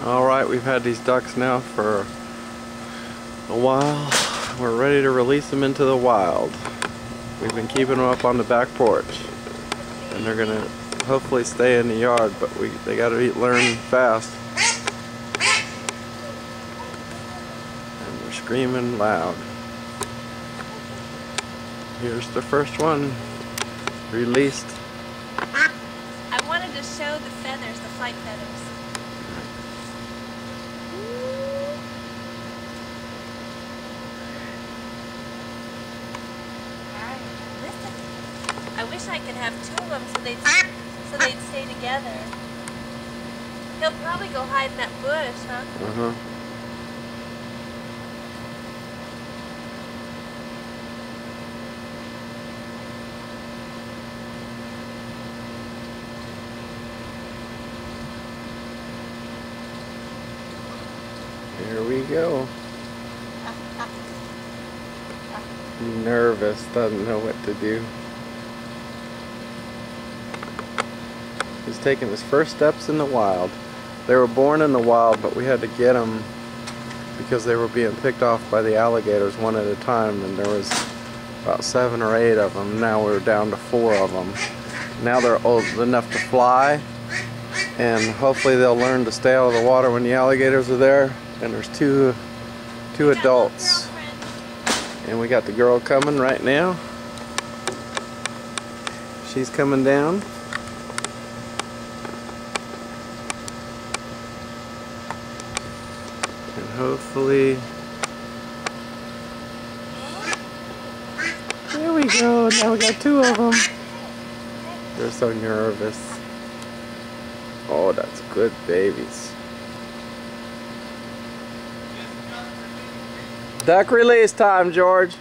Alright, we've had these ducks now for a while. We're ready to release them into the wild. We've been keeping them up on the back porch. And they're gonna hopefully stay in the yard, but they gotta learn fast. And they're screaming loud. Here's the first one released. I wanted to show the feathers, the flight feathers. I wish I could have two of them so they'd stay together. He'll probably go hide in that bush, huh? Uh-huh. Here we go. Nervous, doesn't know what to do. He's taking his first steps in the wild. They were born in the wild, but we had to get them because they were being picked off by the alligators one at a time, and there was about 7 or 8 of them. Now we're down to 4 of them. Now they're old enough to fly, and hopefully they'll learn to stay out of the water when the alligators are there. And there's two adults. And we got the girl coming right now. She's coming down. And hopefully... There we go. Now we got 2 of them. They're so nervous. Oh, that's good babies. Duck release time, George.